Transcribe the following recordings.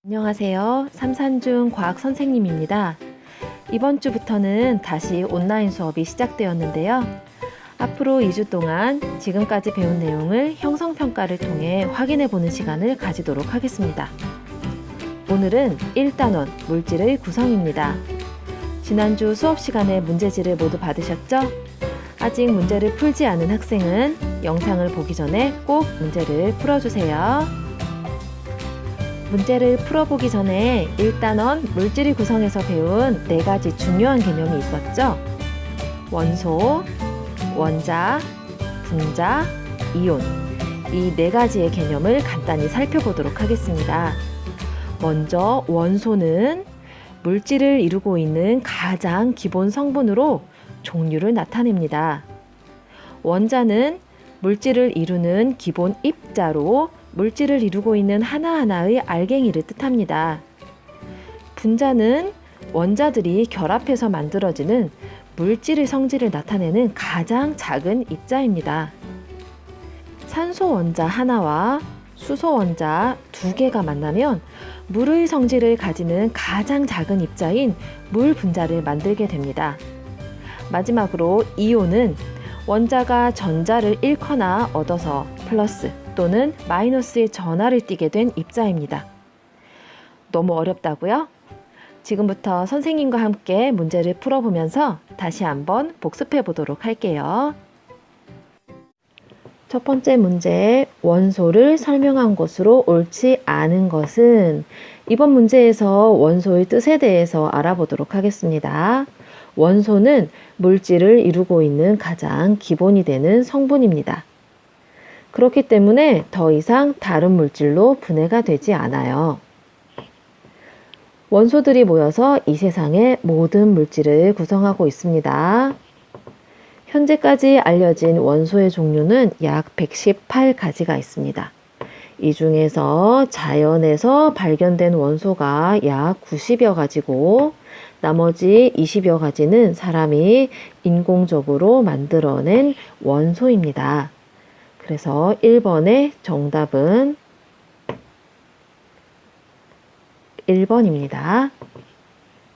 안녕하세요. 삼산중 과학 선생님입니다. 이번 주부터는 다시 온라인 수업이 시작되었는데요. 앞으로 2주 동안 지금까지 배운 내용을 형성평가를 통해 확인해 보는 시간을 가지도록 하겠습니다. 오늘은 1단원 물질의 구성입니다. 지난주 수업 시간에 문제지를 모두 받으셨죠? 아직 문제를 풀지 않은 학생은 영상을 보기 전에 꼭 문제를 풀어주세요. 문제를 풀어보기 전에 1단원 물질의 구성에서 배운 4가지 중요한 개념이 있었죠? 원소, 원자, 분자, 이온. 이 4가지의 개념을 간단히 살펴보도록 하겠습니다. 먼저 원소는 물질을 이루고 있는 가장 기본 성분으로 종류를 나타냅니다. 원자는 물질을 이루는 기본 입자로 물질을 이루고 있는 하나하나의 알갱이를 뜻합니다. 분자는 원자들이 결합해서 만들어지는 물질의 성질을 나타내는 가장 작은 입자입니다. 산소 원자 하나와 수소 원자 2개가 만나면 물의 성질을 가지는 가장 작은 입자인 물 분자를 만들게 됩니다. 마지막으로 이온은 원자가 전자를 잃거나 얻어서 플러스 또는 마이너스의 전하를 띠게 된 입자입니다. 너무 어렵다고요? 지금부터 선생님과 함께 문제를 풀어보면서 다시 한번 복습해 보도록 할게요. 첫 번째 문제, 원소를 설명한 것으로 옳지 않은 것은? 이번 문제에서 원소의 뜻에 대해서 알아보도록 하겠습니다. 원소는 물질을 이루고 있는 가장 기본이 되는 성분입니다. 그렇기 때문에 더 이상 다른 물질로 분해가 되지 않아요. 원소들이 모여서 이 세상의 모든 물질을 구성하고 있습니다. 현재까지 알려진 원소의 종류는 약 118가지가 있습니다. 이 중에서 자연에서 발견된 원소가 약 90여 가지고 나머지 20여 가지는 사람이 인공적으로 만들어낸 원소입니다. 그래서 1번의 정답은 1번입니다.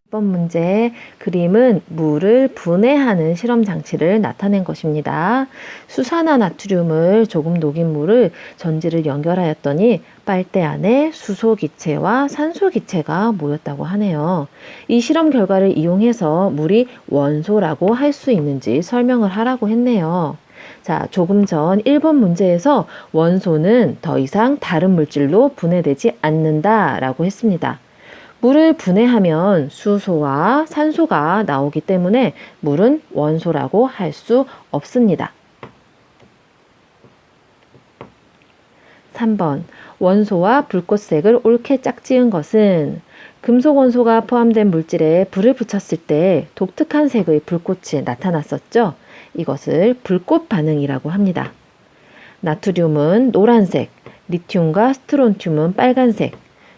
2번 문제, 그림은 물을 분해하는 실험 장치를 나타낸 것입니다. 수산화 나트륨을 조금 녹인 물을 전지를 연결하였더니 빨대 안에 수소 기체와 산소 기체가 모였다고 하네요. 이 실험 결과를 이용해서 물이 원소라고 할 수 있는지 설명을 하라고 했네요. 자, 조금 전 1번 문제에서 원소는 더 이상 다른 물질로 분해되지 않는다라고 했습니다. 물을 분해하면 수소와 산소가 나오기 때문에 물은 원소라고 할 수 없습니다. 3번, 원소와 불꽃색을 옳게 짝지은 것은? 금속 원소가 포함된 물질에 불을 붙였을 때 독특한 색의 불꽃이 나타났었죠? 이것을 불꽃 반응이라고 합니다. 나트륨은 노란색, 리튬과 스트론튬은 빨간색,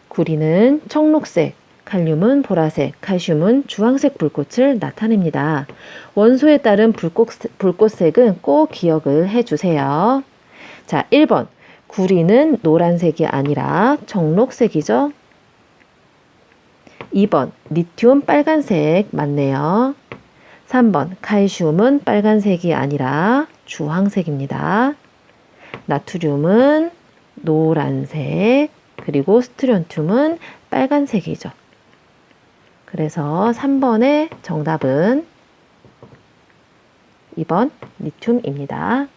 구리는 청록색, 칼륨은 보라색, 칼슘은 주황색 불꽃을 나타냅니다. 원소에 따른 불꽃색은 꼭 기억을 해주세요. 자, 1번. 구리는 노란색이 아니라 청록색이죠. 2번. 리튬 빨간색 맞네요. 3번. 칼슘은 빨간색이 아니라 주황색입니다. 나트륨은 노란색, 그리고 스트론튬은 빨간색이죠. 그래서 3번의 정답은 2번 리튬입니다.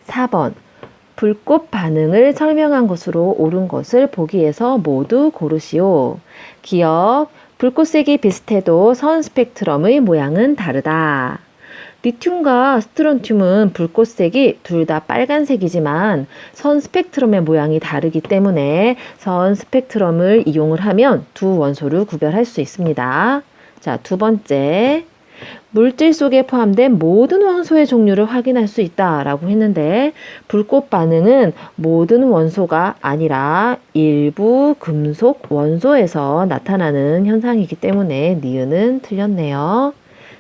4번, 불꽃 반응을 설명한 것으로 옳은 것을 보기에서 모두 고르시오. 기억, 불꽃색이 비슷해도 선 스펙트럼의 모양은 다르다. 리튬과 스트론튬은 불꽃색이 둘 다 빨간색이지만 선 스펙트럼의 모양이 다르기 때문에 선 스펙트럼을 이용을 하면 두 원소를 구별할 수 있습니다. 자, 2번째. 물질 속에 포함된 모든 원소의 종류를 확인할 수 있다라고 했는데 불꽃 반응은 모든 원소가 아니라 일부 금속 원소에서 나타나는 현상이기 때문에 니은은 틀렸네요.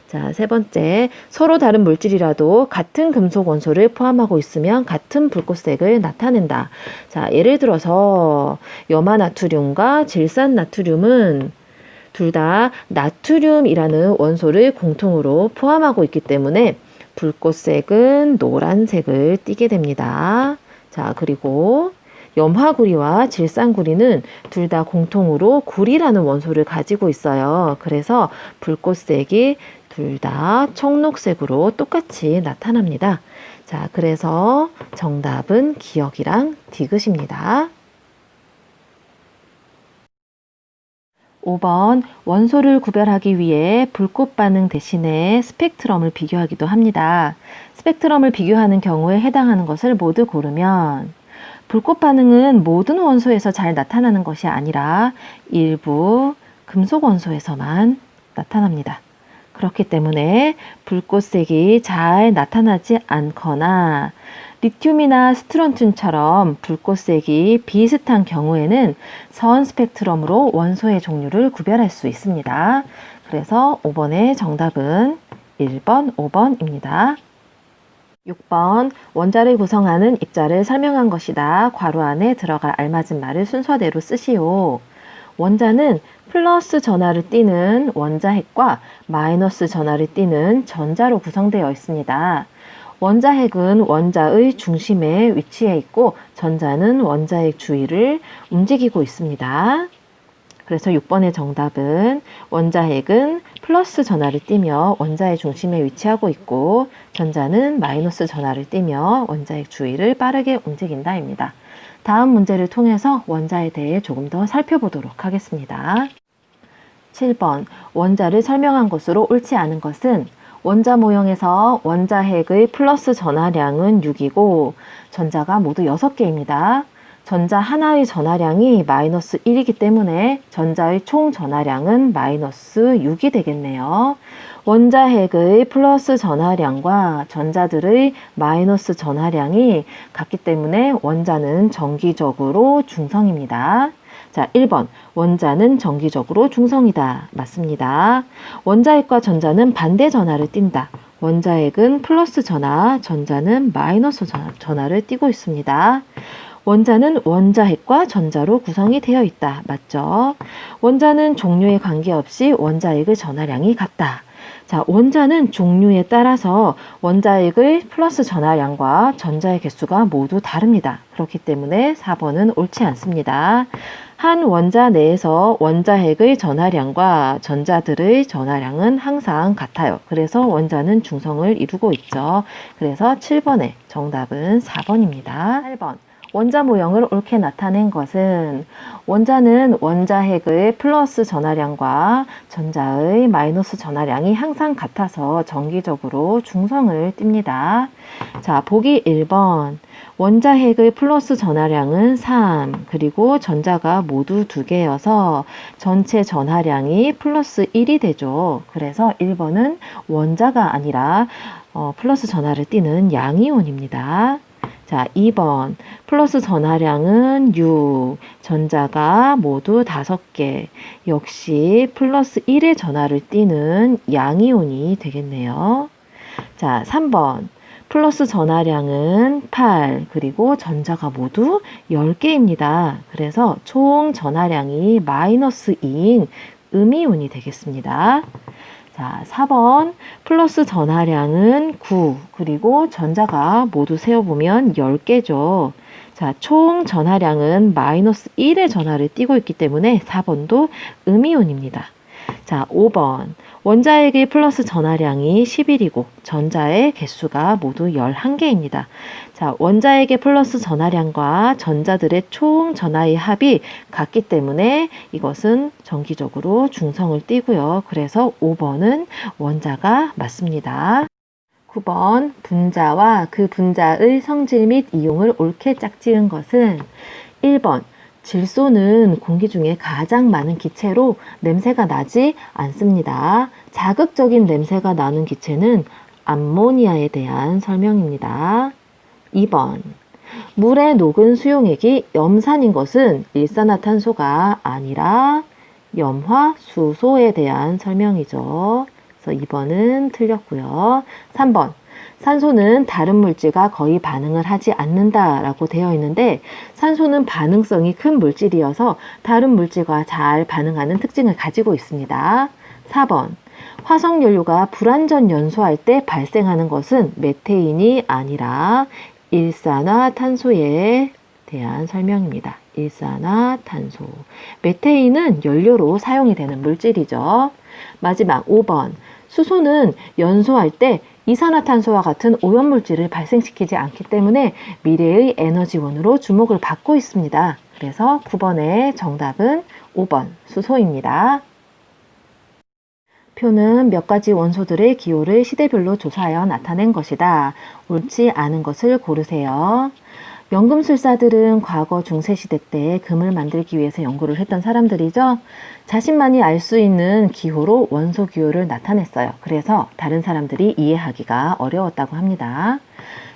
자, 세 번째, 서로 다른 물질이라도 같은 금속 원소를 포함하고 있으면 같은 불꽃색을 나타낸다. 자, 예를 들어서 염화나트륨과 질산나트륨은 둘 다 나트륨이라는 원소를 공통으로 포함하고 있기 때문에 불꽃색은 노란색을 띠게 됩니다. 자, 그리고 염화구리와 질산구리는 둘 다 공통으로 구리라는 원소를 가지고 있어요. 그래서 불꽃색이 둘 다 청록색으로 똑같이 나타납니다. 자, 그래서 정답은 기억이랑 디귿입니다. 5번 원소를 구별하기 위해 불꽃 반응 대신에 스펙트럼을 비교하기도 합니다. 스펙트럼을 비교하는 경우에 해당하는 것을 모두 고르면 불꽃 반응은 모든 원소에서 잘 나타나는 것이 아니라 일부 금속 원소에서만 나타납니다. 그렇기 때문에 불꽃색이 잘 나타나지 않거나 리튬이나 스트론튬처럼 불꽃색이 비슷한 경우에는 선 스펙트럼으로 원소의 종류를 구별할 수 있습니다. 그래서 5번의 정답은 1번, 5번입니다. 6번 원자를 구성하는 입자를 설명한 것이다. 괄호 안에 들어갈 알맞은 말을 순서대로 쓰시오. 원자는 플러스 전하를 띠는 원자핵과 마이너스 전하를 띠는 전자로 구성되어 있습니다. 원자핵은 원자의 중심에 위치해 있고 전자는 원자핵 주위를 움직이고 있습니다. 그래서 6번의 정답은 원자핵은 플러스 전하를 띠며 원자의 중심에 위치하고 있고 전자는 마이너스 전하를 띠며 원자핵 주위를 빠르게 움직인다입니다. 다음 문제를 통해서 원자에 대해 조금 더 살펴보도록 하겠습니다. 7번 원자를 설명한 것으로 옳지 않은 것은 원자 모형에서 원자핵의 플러스 전하량은 6이고 전자가 모두 6개입니다. 전자 하나의 전하량이 마이너스 1이기 때문에 전자의 총 전하량은 마이너스 6이 되겠네요. 원자핵의 플러스 전하량과 전자들의 마이너스 전하량이 같기 때문에 원자는 정기적으로 중성입니다. 자, 1번 원자는 정기적으로 중성이다. 맞습니다. 원자핵과 전자는 반대 전하를 띈다. 원자핵은 플러스 전하, 전자는 마이너스 전하를 띠고 있습니다. 원자는 원자핵과 전자로 구성이 되어 있다. 맞죠? 원자는 종류에 관계없이 원자핵의 전하량이 같다. 자, 원자는 종류에 따라서 원자핵의 플러스 전하량과 전자의 개수가 모두 다릅니다. 그렇기 때문에 4번은 옳지 않습니다. 한 원자 내에서 원자핵의 전하량과 전자들의 전하량은 항상 같아요. 그래서 원자는 중성을 이루고 있죠. 그래서 7번의 정답은 4번입니다. 8번. 원자 모형을 옳게 나타낸 것은 원자는 원자핵의 플러스 전하량과 전자의 마이너스 전하량이 항상 같아서 정기적으로 중성을 띱니다. 자, 보기 1번. 원자핵의 플러스 전하량은 3, 그리고 전자가 모두 2개여서 전체 전하량이 플러스 1이 되죠. 그래서 1번은 원자가 아니라 플러스 전하를 띠는 양이온입니다. 자, 2번 플러스 전하량은 6, 전자가 모두 5개, 역시 플러스 1의 전하를 띠는 양이온이 되겠네요. 자, 3번 플러스 전하량은 8, 그리고 전자가 모두 10개입니다. 그래서 총 전하량이 마이너스 2인 음이온이 되겠습니다. 자, 4번 플러스 전하량은 9, 그리고 전자가 모두 세어보면 10개죠. 자, 총 전하량은 마이너스 1의 전하를 띠고 있기 때문에 4번도 음이온입니다. 자, 5번 원자핵의 플러스 전하량이 11이고 전자의 개수가 모두 11개입니다. 자, 원자핵의 플러스 전하량과 전자들의 총 전하의 합이 같기 때문에 이것은 정기적으로 중성을 띠고요. 그래서 5번은 원자가 맞습니다. 9번 분자와 그 분자의 성질 및 이용을 옳게 짝지은 것은 1번 질소는 공기 중에 가장 많은 기체로 냄새가 나지 않습니다. 자극적인 냄새가 나는 기체는 암모니아에 대한 설명입니다. 2번 물에 녹은 수용액이 염산인 것은 일산화탄소가 아니라 염화수소에 대한 설명이죠. 그래서 2번은 틀렸고요. 3번. 산소는 다른 물질과 거의 반응을 하지 않는다라고 되어 있는데 산소는 반응성이 큰 물질이어서 다른 물질과 잘 반응하는 특징을 가지고 있습니다. 4번. 화석연료가 불완전 연소할 때 발생하는 것은 메테인이 아니라 일산화탄소에 대한 설명입니다. 일산화탄소. 메테인은 연료로 사용이 되는 물질이죠. 마지막 5번. 수소는 연소할 때 이산화탄소와 같은 오염물질을 발생시키지 않기 때문에 미래의 에너지원으로 주목을 받고 있습니다. 그래서 9번의 정답은 5번 수소입니다. 표는 몇 가지 원소들의 기호를 시대별로 조사하여 나타낸 것이다. 옳지 않은 것을 고르세요. 연금술사들은 과거 중세시대 때 금을 만들기 위해서 연구를 했던 사람들이죠. 자신만이 알 수 있는 기호로 원소 기호를 나타냈어요. 그래서 다른 사람들이 이해하기가 어려웠다고 합니다.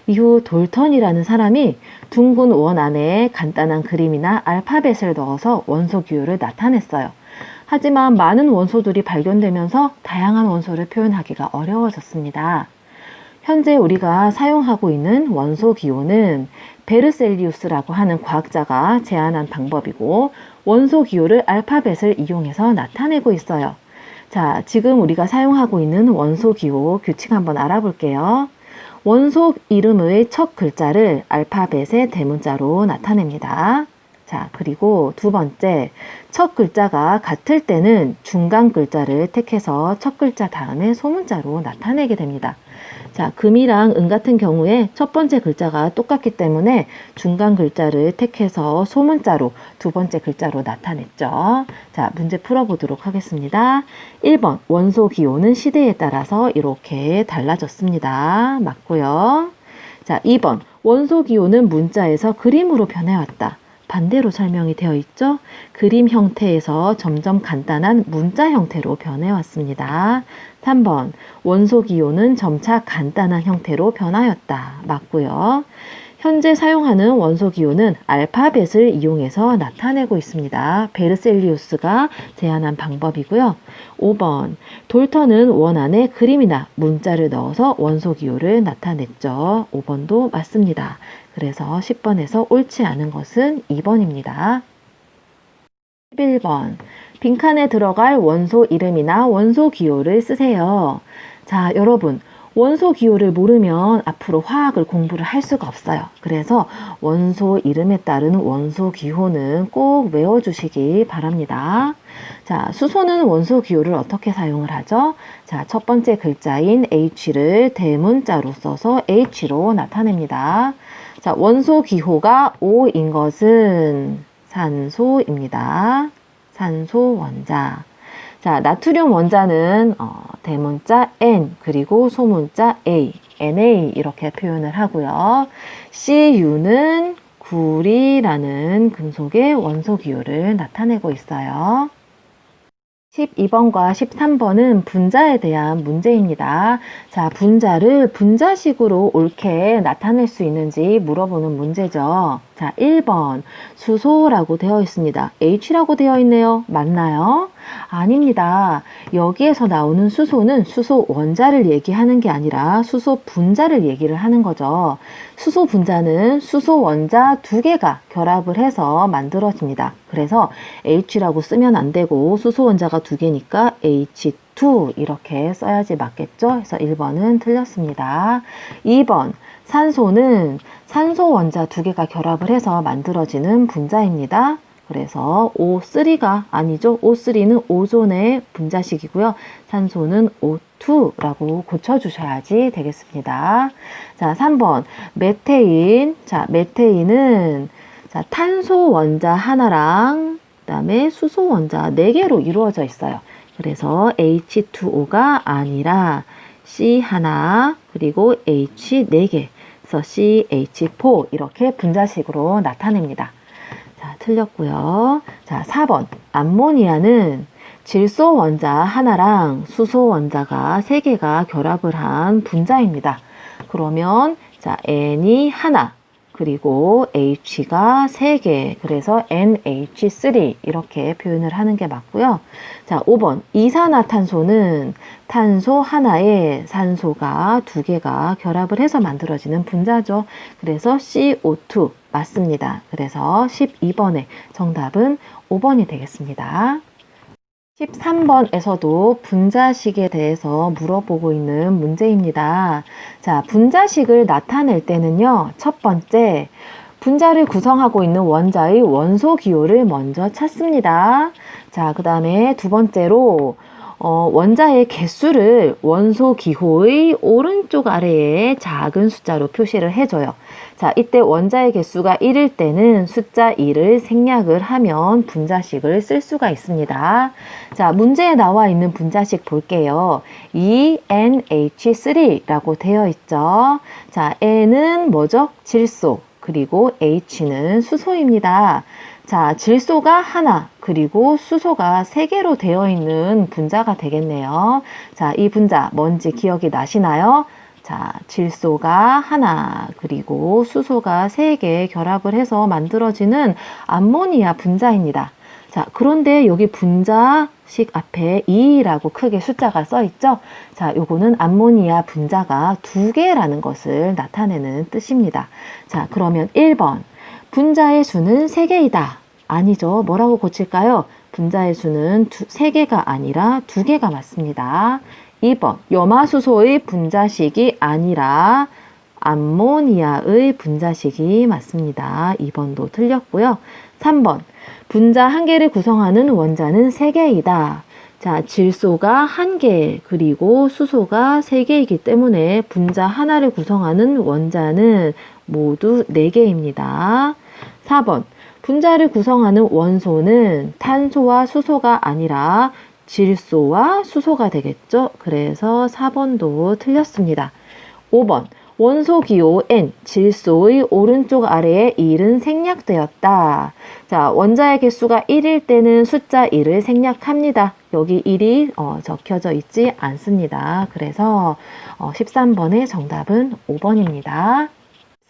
이후 돌턴이라는 사람이 둥근 원 안에 간단한 그림이나 알파벳을 넣어서 원소 기호를 나타냈어요. 하지만 많은 원소들이 발견되면서 다양한 원소를 표현하기가 어려워졌습니다. 현재 우리가 사용하고 있는 원소 기호는 베르셀리우스라고 하는 과학자가 제안한 방법이고 원소 기호를 알파벳을 이용해서 나타내고 있어요. 자, 지금 우리가 사용하고 있는 원소 기호 규칙 한번 알아볼게요. 원소 이름의 첫 글자를 알파벳의 대문자로 나타냅니다. 자, 그리고 두 번째, 첫 글자가 같을 때는 중간 글자를 택해서 첫 글자 다음에 소문자로 나타내게 됩니다. 자, 금이랑 은 같은 경우에 첫 번째 글자가 똑같기 때문에 중간 글자를 택해서 소문자로 두 번째 글자로 나타냈죠. 자, 문제 풀어보도록 하겠습니다. 1번, 원소 기호는 시대에 따라서 이렇게 달라졌습니다. 맞고요. 자, 2번, 원소 기호는 문자에서 그림으로 변해왔다. 반대로 설명이 되어 있죠. 그림 형태에서 점점 간단한 문자 형태로 변해왔습니다. 3번, 원소 기호는 점차 간단한 형태로 변하였다. 맞고요. 현재 사용하는 원소 기호는 알파벳을 이용해서 나타내고 있습니다. 베르셀리우스가 제안한 방법이고요. 5번, 돌턴은 원 안에 그림이나 문자를 넣어서 원소 기호를 나타냈죠. 5번도 맞습니다. 그래서 10번에서 옳지 않은 것은 2번입니다. 11번, 빈칸에 들어갈 원소 이름이나 원소 기호를 쓰세요. 자, 여러분, 원소 기호를 모르면 앞으로 화학을 공부를 할 수가 없어요. 그래서 원소 이름에 따른 원소 기호는 꼭 외워주시기 바랍니다. 자, 수소는 원소 기호를 어떻게 사용을 하죠? 자, 첫 번째 글자인 H를 대문자로 써서 H로 나타냅니다. 자, 원소 기호가 O인 것은 산소입니다. 산소 원자. 자, 나트륨 원자는 대문자 N 그리고 소문자 A, Na 이렇게 표현을 하고요. Cu는 구리라는 금속의 원소 기호를 나타내고 있어요. 12번과 13번은 분자에 대한 문제입니다. 자, 분자를 분자식으로 옳게 나타낼 수 있는지 물어보는 문제죠. 자, 1번 수소라고 되어 있습니다. H라고 되어 있네요. 맞나요? 아닙니다. 여기에서 나오는 수소는 수소 원자를 얘기하는 게 아니라 수소 분자를 얘기를 하는 거죠. 수소 분자는 수소 원자 두 개가 결합을 해서 만들어집니다. 그래서 H라고 쓰면 안 되고 수소 원자가 두 개니까 H2 이렇게 써야지 맞겠죠? 그래서 1번은 틀렸습니다. 2번 산소는 산소 원자 두 개가 결합을 해서 만들어지는 분자입니다. 그래서 O3가 아니죠. O3는 오존의 분자식이고요. 산소는 O2라고 고쳐주셔야지 되겠습니다. 자, 3번 메테인. 자, 메테인은 자, 탄소 원자 하나랑 그다음에 수소 원자 4개로 이루어져 있어요. 그래서 H2O가 아니라 C 하나 그리고 H 4개. 그래서 CH4 이렇게 분자식으로 나타냅니다. 자, 틀렸고요. 자, 4번. 암모니아는 질소 원자 하나랑 수소 원자가 3개가 결합을 한 분자입니다. 그러면 자, N이 하나, 그리고 H가 3개, 그래서 NH3 이렇게 표현을 하는 게 맞고요. 자, 5번 이산화탄소는 탄소 하나에 산소가 2개가 결합을 해서 만들어지는 분자죠. 그래서 CO2 맞습니다. 그래서 12번의 정답은 5번이 되겠습니다. 13번에서도 분자식에 대해서 물어보고 있는 문제입니다. 자, 분자식을 나타낼 때는요, 첫 번째, 분자를 구성하고 있는 원자의 원소 기호를 먼저 찾습니다. 자, 그 다음에 두 번째로, 원자의 개수를 원소 기호의 오른쪽 아래에 작은 숫자로 표시를 해줘요. 자, 이때 원자의 개수가 1일 때는 숫자 1을 생략을 하면 분자식을 쓸 수가 있습니다. 자, 문제에 나와 있는 분자식 볼게요. ENH3라고 되어 있죠. 자, N은 뭐죠? 질소, 그리고 H는 수소입니다. 자, 질소가 하나, 그리고 수소가 3개로 되어 있는 분자가 되겠네요. 자, 이 분자 뭔지 기억이 나시나요? 자, 질소가 하나, 그리고 수소가 3개 결합을 해서 만들어지는 암모니아 분자입니다. 자, 그런데 여기 분자식 앞에 2라고 크게 숫자가 써 있죠? 자, 요거는 암모니아 분자가 2개라는 것을 나타내는 뜻입니다. 자, 그러면 1번. 분자의 수는 3개이다. 아니죠. 뭐라고 고칠까요? 분자의 수는 3개가 아니라 2개가 맞습니다. 2번. 염화수소의 분자식이 아니라 암모니아의 분자식이 맞습니다. 2번도 틀렸고요. 3번. 분자 1개를 구성하는 원자는 3개이다. 자, 질소가 1개, 그리고 수소가 3개이기 때문에 분자 하나를 구성하는 원자는 모두 4개입니다. 4번. 분자를 구성하는 원소는 탄소와 수소가 아니라 질소와 수소가 되겠죠. 그래서 4번도 틀렸습니다. 5번. 원소 기호 N, 질소의 오른쪽 아래에 1은 생략되었다. 자, 원자의 개수가 1일 때는 숫자 1을 생략합니다. 여기 1이 적혀져 있지 않습니다. 그래서 13번의 정답은 5번입니다.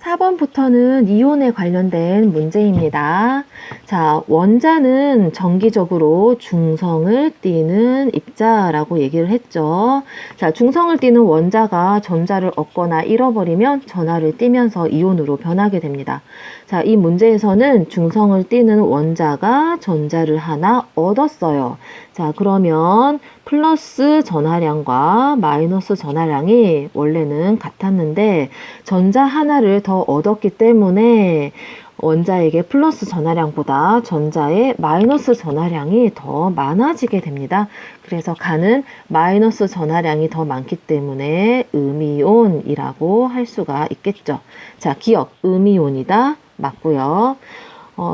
4번부터는 이온에 관련된 문제입니다. 자, 원자는 정기적으로 중성을 띠는 입자라고 얘기를 했죠. 자, 중성을 띠는 원자가 전자를 얻거나 잃어버리면 전하를 띠면서 이온으로 변하게 됩니다. 자, 이 문제에서는 중성을 띠는 원자가 전자를 하나 얻었어요. 자, 그러면 플러스 전하량과 마이너스 전하량이 원래는 같았는데 전자 하나를 더 얻었기 때문에 원자에게 플러스 전하량보다 전자의 마이너스 전하량이 더 많아지게 됩니다. 그래서 가는 마이너스 전하량이 더 많기 때문에 음이온이라고 할 수가 있겠죠. 자, 기억, 음이온이다. 맞고요.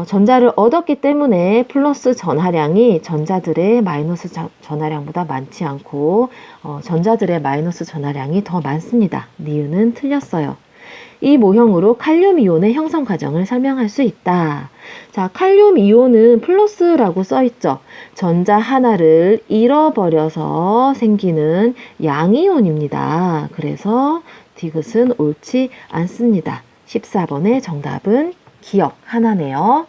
전자를 얻었기 때문에 플러스 전하량이 전자들의 마이너스 전하량보다 많지 않고 전자들의 마이너스 전하량이 더 많습니다. 니은은 틀렸어요. 이 모형으로 칼륨 이온의 형성 과정을 설명할 수 있다. 자, 칼륨 이온은 플러스라고 써 있죠. 전자 하나를 잃어버려서 생기는 양이온입니다. 그래서 디귿은 옳지 않습니다. 14번의 정답은 기억 하나네요.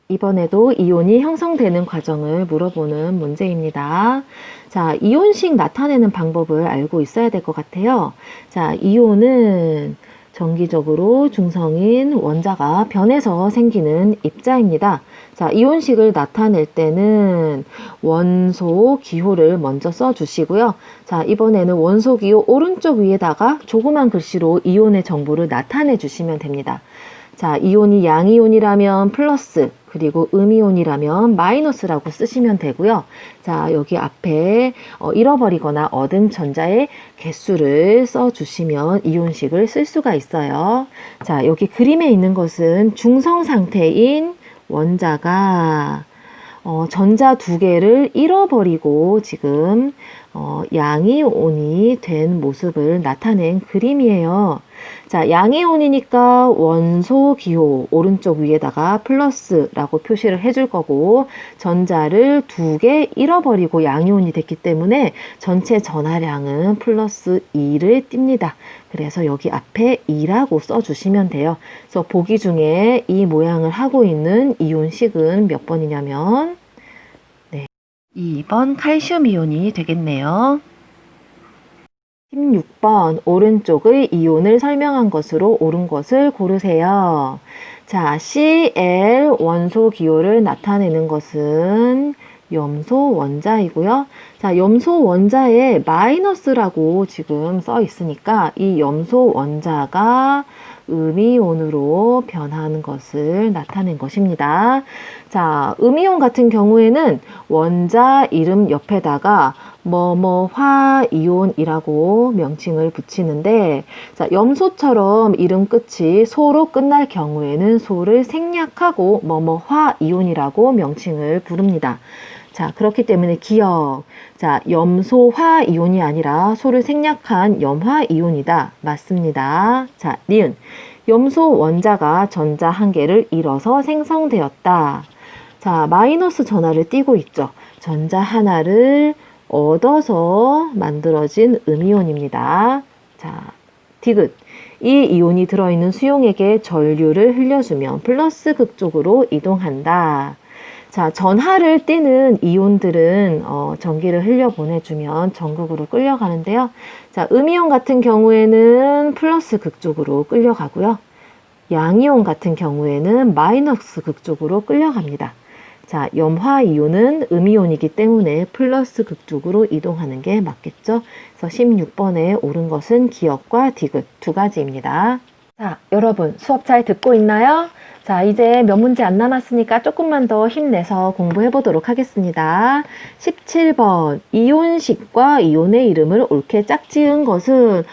이번에도 이온이 형성되는 과정을 물어보는 문제입니다. 자, 이온식 나타내는 방법을 알고 있어야 될 것 같아요. 자, 이온은 정기적으로 중성인 원자가 변해서 생기는 입자입니다. 자, 이온식을 나타낼 때는 원소 기호를 먼저 써주시고요. 자, 이번에는 원소 기호 오른쪽 위에다가 조그만 글씨로 이온의 정보를 나타내 주시면 됩니다. 자, 이온이 양이온이라면 플러스, 그리고 음이온이라면 마이너스라고 쓰시면 되고요. 자, 여기 앞에 잃어버리거나 얻은 전자의 개수를 써주시면 이온식을 쓸 수가 있어요. 자, 여기 그림에 있는 것은 중성 상태인 원자가 전자 2개를 잃어버리고 지금 양이온이 된 모습을 나타낸 그림이에요. 자, 양이온이니까 원소 기호 오른쪽 위에다가 플러스라고 표시를 해줄 거고 전자를 2개 잃어버리고 양이온이 됐기 때문에 전체 전하량은 플러스 2를 띱니다. 그래서 여기 앞에 2라고 써주시면 돼요. 그래서 보기 중에 이 모양을 하고 있는 이온식은 몇 번이냐면 2번 칼슘 이온이 되겠네요. 16번 오른쪽의 이온을 설명한 것으로 옳은 것을 고르세요. 자, Cl 원소 기호를 나타내는 것은 염소 원자이고요. 자, 염소 원자에 마이너스라고 지금 써 있으니까 이 염소 원자가 음이온으로 변하는 것을 나타낸 것입니다. 자, 음이온 같은 경우에는 원자 이름 옆에다가 화이온이라고 명칭을 붙이는데, 자, 염소처럼 이름 끝이 소로 끝날 경우에는 소를 생략하고 화이온이라고 명칭을 부릅니다. 자, 그렇기 때문에 기억. 자, 염소화이온이 아니라 소를 생략한 염화이온이다. 맞습니다. 자, 니은. 염소 원자가 전자 한 개를 잃어서 생성되었다. 자, 마이너스 전하를 띄고 있죠. 전자 하나를 얻어서 만들어진 음이온입니다. 자, 디귿. 이 이온이 들어있는 수용액에 전류를 흘려주면 플러스 극 쪽으로 이동한다. 자, 전하를 띠는 이온들은 전기를 흘려보내주면 전극으로 끌려가는데요. 자, 음이온 같은 경우에는 플러스 극 쪽으로 끌려가고요. 양이온 같은 경우에는 마이너스 극 쪽으로 끌려갑니다. 자, 염화이온은 음이온이기 때문에 플러스 극 쪽으로 이동하는 게 맞겠죠. 그래서 16번에 옳은 것은 기억과 디귿 두 가지입니다. 자, 여러분 수업 잘 듣고 있나요? 자, 이제 몇 문제 안 남았으니까 조금만 더 힘내서 공부해 보도록 하겠습니다. 17번 이온식과 이온의 이름을 옳게 짝지은 것은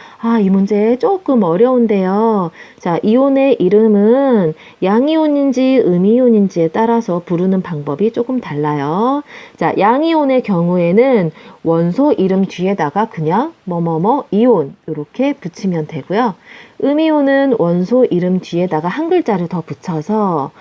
이 문제 조금 어려운데요. 자, 이온의 이름은 양이온인지 음이온인지에 따라서 부르는 방법이 조금 달라요. 자, 양이온의 경우에는 원소 이름 뒤에다가 그냥 이온 이렇게 붙이면 되고요. 음이온은 원소 이름 뒤에다가 한 글자를 더 붙여서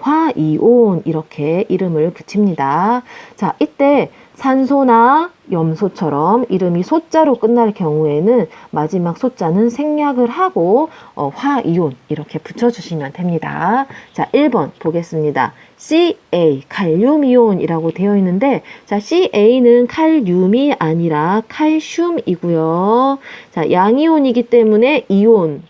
화이온 이렇게 이름을 붙입니다. 자, 이때 산소나 염소처럼 이름이 소자로 끝날 경우에는 마지막 소자는 생략을 하고 화이온 이렇게 붙여주시면 됩니다. 자, 1번 보겠습니다. Ca, 칼륨이온이라고 되어 있는데, 자, Ca는 칼륨이 아니라 칼슘이고요. 자, 양이온이기 때문에 이온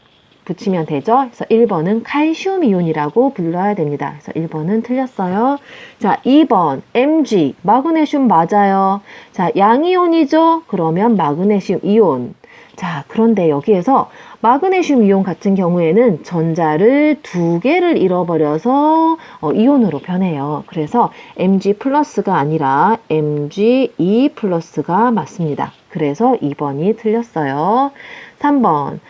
붙이면 되죠. 그래서 1번은 칼슘 이온이라고 불러야 됩니다. 그래서 1번은 틀렸어요. 자, 2번 Mg 마그네슘 맞아요. 자, 양이온이죠. 그러면 마그네슘 이온. 자, 그런데 여기에서 마그네슘 이온 같은 경우에는 전자를 2개를 잃어버려서 이온으로 변해요. 그래서 Mg 플러스가 아니라 Mge 플러스가 맞습니다. 그래서 2번이 틀렸어요. 3번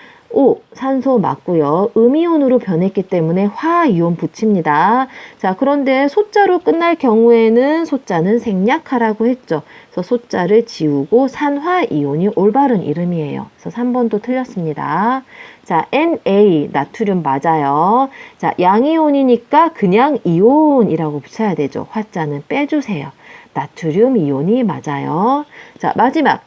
산소 맞고요. 음이온으로 변했기 때문에 화이온 붙입니다. 자, 그런데 소자로 끝날 경우에는 소자는 생략하라고 했죠. 그래서 소자를 지우고 산화이온이 올바른 이름이에요. 그래서 3번도 틀렸습니다. 자, Na, 나트륨 맞아요. 자, 양이온이니까 그냥 이온이라고 붙여야 되죠. 화자는 빼주세요. 나트륨 이온이 맞아요. 자, 마지막.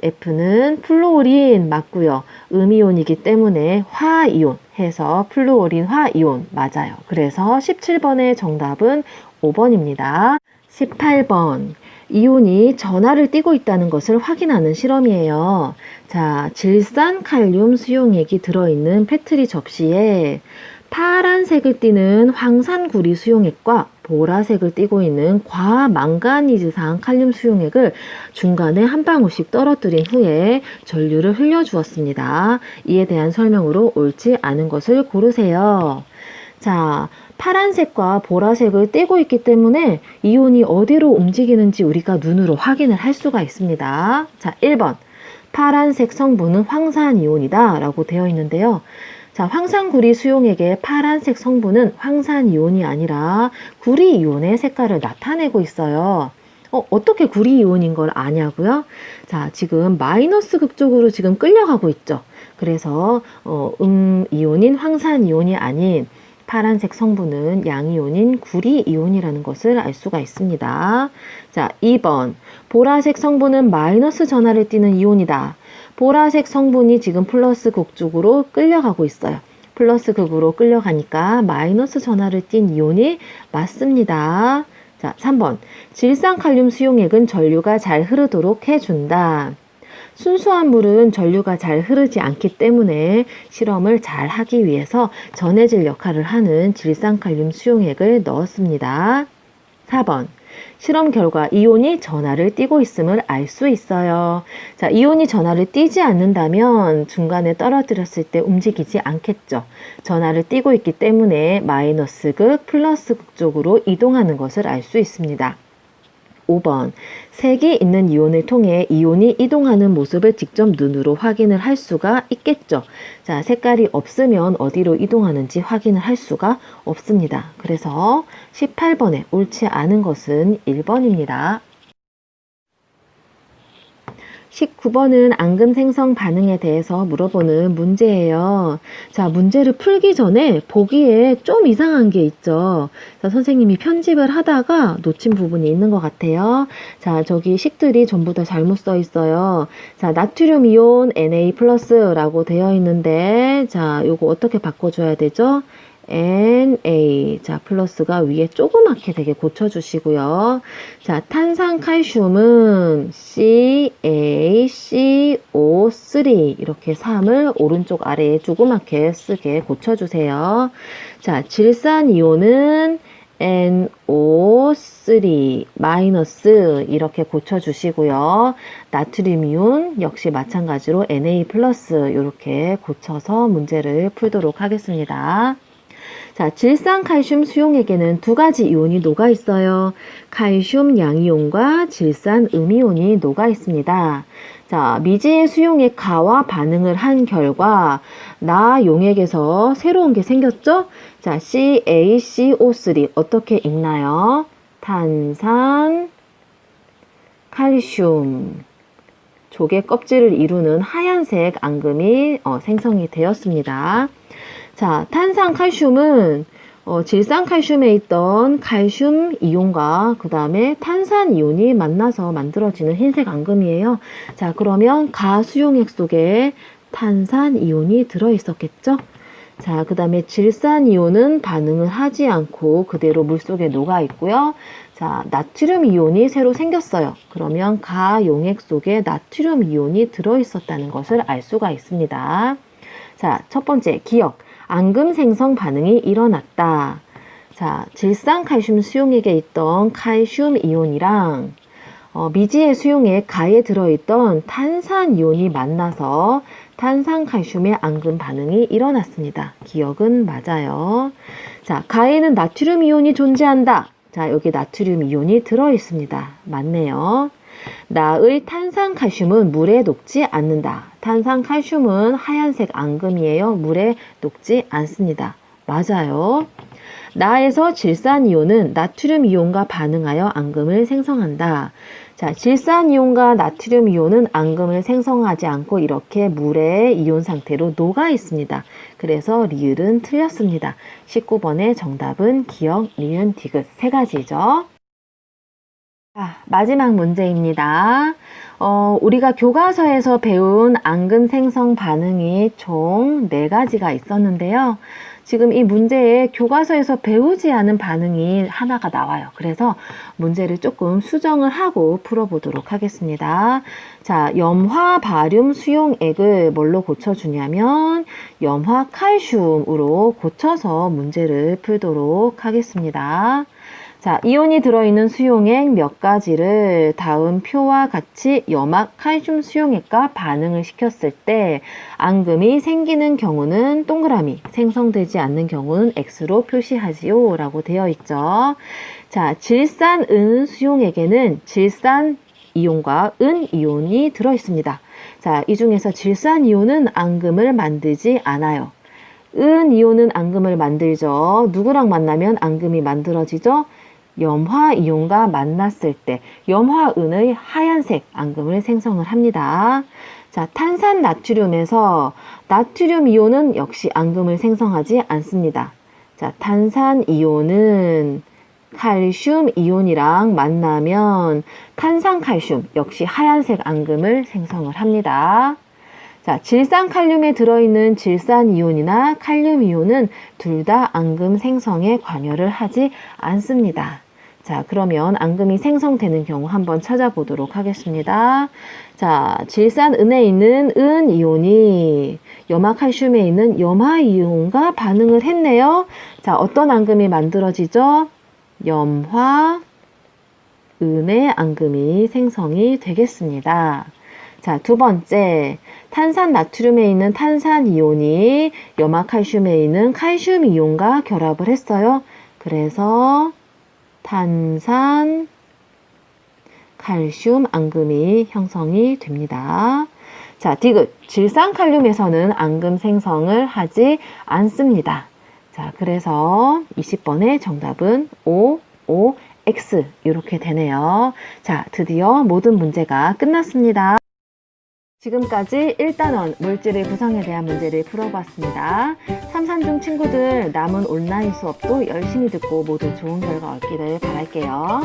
F는 플루오린 맞고요. 음이온이기 때문에 화이온 해서 플루오린 화이온 맞아요. 그래서 17번의 정답은 5번입니다. 18번 이온이 전하를 띠고 있다는 것을 확인하는 실험이에요. 자, 질산 칼륨 수용액이 들어있는 페트리 접시에 파란색을 띠는 황산구리 수용액과 보라색을 띠고 있는 과망가니즈산 칼륨 수용액을 중간에 한 방울씩 떨어뜨린 후에 전류를 흘려주었습니다. 이에 대한 설명으로 옳지 않은 것을 고르세요. 자, 파란색과 보라색을 띠고 있기 때문에 이온이 어디로 움직이는지 우리가 눈으로 확인을 할 수가 있습니다. 자, 1번 파란색 성분은 황산이온이다 라고 되어 있는데요. 자, 황산구리 수용액의 파란색 성분은 황산이온이 아니라 구리이온의 색깔을 나타내고 있어요. 어떻게 구리 이온인 걸 아냐고요? 자, 지금 마이너스 극 쪽으로 지금 끌려가고 있죠. 그래서 이온인 황산 이온이 아닌 파란색 성분은 양이온인 구리 이온이라는 것을 알 수가 있습니다. 자, 2번. 보라색 성분은 마이너스 전하를 띠는 이온이다. 보라색 성분이 지금 플러스 극 쪽으로 끌려가고 있어요. 플러스 극으로 끌려가니까 마이너스 전하를 띤 이온이 맞습니다. 자, 3번. 질산칼륨 수용액은 전류가 잘 흐르도록 해준다. 순수한 물은 전류가 잘 흐르지 않기 때문에 실험을 잘 하기 위해서 전해질 역할을 하는 질산칼륨 수용액을 넣었습니다. 4번. 실험 결과 이온이 전하를 띠고 있음을 알 수 있어요. 자, 이온이 전하를 띠지 않는다면 중간에 떨어뜨렸을 때 움직이지 않겠죠. 전하를 띠고 있기 때문에 마이너스 극, 플러스 극 쪽으로 이동하는 것을 알 수 있습니다. 5번. 색이 있는 이온을 통해 이온이 이동하는 모습을 직접 눈으로 확인을 할 수가 있겠죠. 자, 색깔이 없으면 어디로 이동하는지 확인을 할 수가 없습니다. 그래서 18번에 옳지 않은 것은 1번입니다. 19번은 앙금 생성 반응에 대해서 물어보는 문제예요. 자, 문제를 풀기 전에 보기에 좀 이상한 게 있죠. 자, 선생님이 편집을 하다가 놓친 부분이 있는 것 같아요. 자, 저기 식들이 전부 다 잘못 써 있어요. 자, 나트륨 이온 Na+라고 되어 있는데, 자, 요거 어떻게 바꿔줘야 되죠? Na. 자, 플러스가 위에 조그맣게 되게 고쳐주시고요. 자, 탄산칼슘은 CaCO3 이렇게 3을 오른쪽 아래에 조그맣게 쓰게 고쳐주세요. 자, 질산이온은 NO3 마이너스 이렇게 고쳐주시고요. 나트륨이온 역시 마찬가지로 Na 플러스 이렇게 고쳐서 문제를 풀도록 하겠습니다. 자, 질산칼슘 수용액에는 두 가지 이온이 녹아 있어요. 칼슘 양이온과 질산 음이온이 녹아 있습니다. 자, 미지의 수용액 가와 반응을 한 결과 나 용액에서 새로운 게 생겼죠? 자, CaCO3 어떻게 읽나요? 탄산, 칼슘, 조개 껍질을 이루는 하얀색 앙금이 생성이 되었습니다. 자, 탄산칼슘은 질산칼슘에 있던 칼슘 이온과 그 다음에 탄산 이온이 만나서 만들어지는 흰색 앙금이에요. 자, 그러면 가수용액 속에 탄산 이온이 들어있었겠죠? 자, 그 다음에 질산 이온은 반응을 하지 않고 그대로 물속에 녹아 있고요. 자, 나트륨 이온이 새로 생겼어요. 그러면 가용액 속에 나트륨 이온이 들어있었다는 것을 알 수가 있습니다. 자, 첫 번째, 기억. 앙금 생성 반응이 일어났다. 자, 질산칼슘 수용액에 있던 칼슘 이온이랑 미지의 수용액 가에 들어있던 탄산 이온이 만나서 탄산칼슘의 앙금 반응이 일어났습니다. 기억은 맞아요. 자, 가에는 나트륨 이온이 존재한다. 자, 여기 나트륨 이온이 들어있습니다. 맞네요. 나의 탄산칼슘은 물에 녹지 않는다. 탄산칼슘은 하얀색 앙금이에요. 물에 녹지 않습니다. 맞아요. 나에서 질산이온은 나트륨 이온과 반응하여 앙금을 생성한다. 자, 질산이온과 나트륨 이온은 앙금을 생성하지 않고 이렇게 물의 이온 상태로 녹아 있습니다. 그래서 리을은 틀렸습니다. 19번의 정답은 기억, 니은, 디귿 세 가지죠. 자, 마지막 문제입니다. 우리가 교과서에서 배운 앙금 생성 반응이 총 4가지가 있었는데요. 지금 이 문제에 교과서에서 배우지 않은 반응이 하나가 나와요. 그래서 문제를 조금 수정을 하고 풀어보도록 하겠습니다. 자, 염화바륨 수용액을 뭘로 고쳐주냐면 염화칼슘으로 고쳐서 문제를 풀도록 하겠습니다. 자, 이온이 들어있는 수용액 몇 가지를 다음 표와 같이 염화 칼슘 수용액과 반응을 시켰을 때 앙금이 생기는 경우는 동그라미, 생성되지 않는 경우는 X로 표시하지요 라고 되어 있죠. 자, 질산 은 수용액에는 질산 이온과 은 이온이 들어있습니다. 자, 이 중에서 질산 이온은 앙금을 만들지 않아요. 은 이온은 앙금을 만들죠. 누구랑 만나면 앙금이 만들어지죠? 염화이온과 만났을 때 염화은의 하얀색 앙금을 생성을 합니다. 자, 탄산 나트륨에서 나트륨 이온은 역시 앙금을 생성하지 않습니다. 자, 탄산 이온은 칼슘 이온이랑 만나면 탄산칼슘 역시 하얀색 앙금을 생성을 합니다. 자, 질산칼륨에 들어있는 질산이온이나 칼륨이온은 둘 다 앙금 생성에 관여를 하지 않습니다. 자, 그러면 앙금이 생성되는 경우 한번 찾아보도록 하겠습니다. 자, 질산은에 있는 은이온이 염화칼슘에 있는 염화이온과 반응을 했네요. 자, 어떤 앙금이 만들어지죠? 염화은의 앙금이 생성이 되겠습니다. 자, 두 번째, 탄산 나트륨에 있는 탄산이온이 염화칼슘에 있는 칼슘이온과 결합을 했어요. 그래서 탄산 칼슘 앙금이 형성이 됩니다. 자, 디귿, 질산칼륨에서는 앙금 생성을 하지 않습니다. 자, 그래서 20번의 정답은 O, O, X 이렇게 되네요. 자, 드디어 모든 문제가 끝났습니다. 지금까지 1단원 물질의 구성에 대한 문제를 풀어봤습니다. 3, 4중 친구들 남은 온라인 수업도 열심히 듣고 모두 좋은 결과 얻기를 바랄게요.